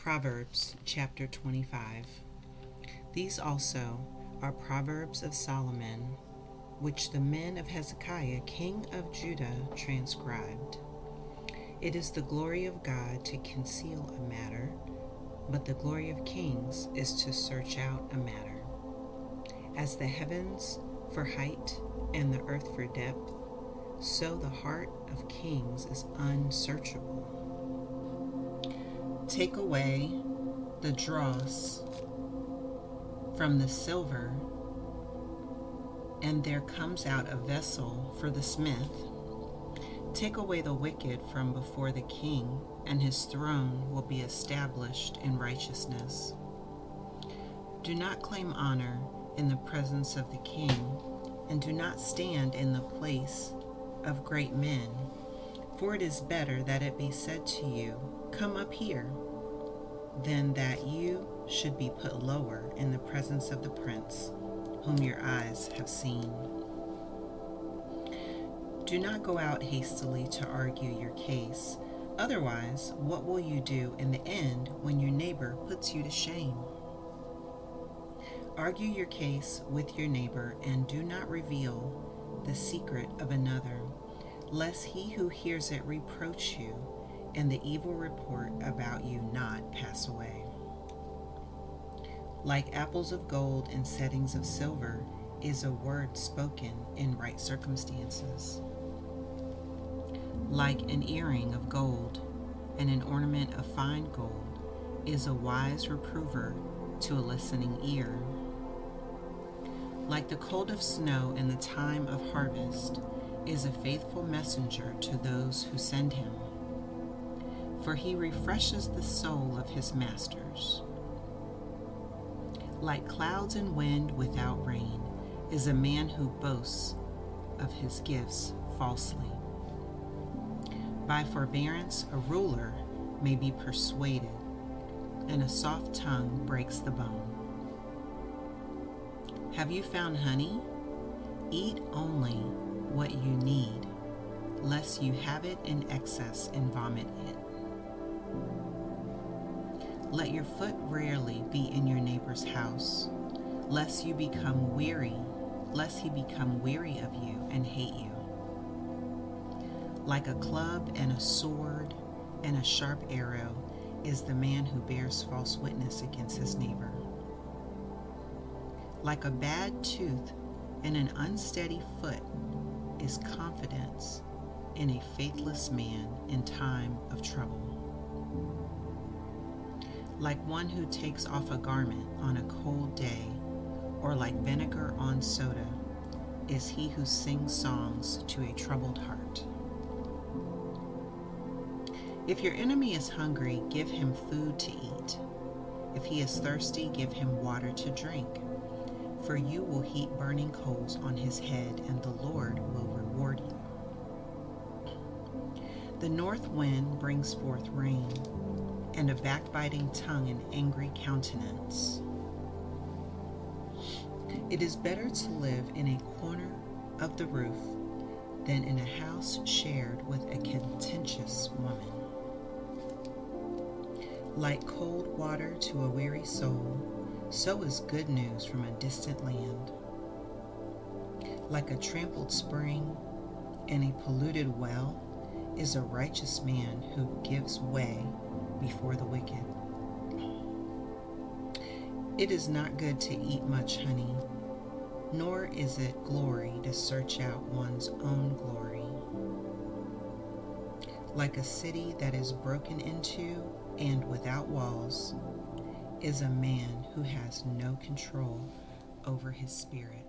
Proverbs chapter 25. These also are Proverbs of Solomon, which the men of Hezekiah, king of Judah, transcribed. It is the glory of God to conceal a matter, but the glory of kings is to search out a matter. As the heavens for height and the earth for depth, so the heart of kings is unsearchable. Take away the dross from the silver, and there comes out a vessel for the smith. Take away the wicked from before the king, and his throne will be established in righteousness. Do not claim honor in the presence of the king, and do not stand in the place of great men, for it is better that it be said to you, "Come up here," than that you should be put lower in the presence of the prince, whom your eyes have seen. Do not go out hastily to argue your case. Otherwise, what will you do in the end when your neighbor puts you to shame? Argue your case with your neighbor, and do not reveal the secret of another, lest he who hears it reproach you, and the evil report about you not pass away. Like apples of gold in settings of silver is a word spoken in right circumstances. Like an earring of gold and an ornament of fine gold is a wise reprover to a listening ear. Like the cold of snow in the time of harvest is a faithful messenger to those who send him, for he refreshes the soul of his masters. Like clouds and wind without rain is a man who boasts of his gifts falsely. By forbearance a ruler may be persuaded, and a soft tongue breaks the bone. Have you found honey? Eat only what you need, lest you have it in excess and vomit it. Let your foot rarely be in your neighbor's house, lest he become weary of you and hate you. Like a club and a sword and a sharp arrow is the man who bears false witness against his neighbor. Like a bad tooth and an unsteady foot is confidence in a faithless man in time of trouble. Like one who takes off a garment on a cold day, or like vinegar on soda, is he who sings songs to a troubled heart. If your enemy is hungry, give him food to eat. If he is thirsty, give him water to drink. For you will heap burning coals on his head, and the Lord will reward you. The north wind brings forth rain, and a backbiting tongue an angry countenance. It is better to live in a corner of the roof than in a house shared with a contentious woman. Like cold water to a weary soul, so is good news from a distant land. Like a trampled spring and a polluted well is a righteous man who gives way before the wicked. It is not good to eat much honey, nor is it glory to search out one's own glory. Like a city that is broken into and without walls is a man who has no control over his spirit.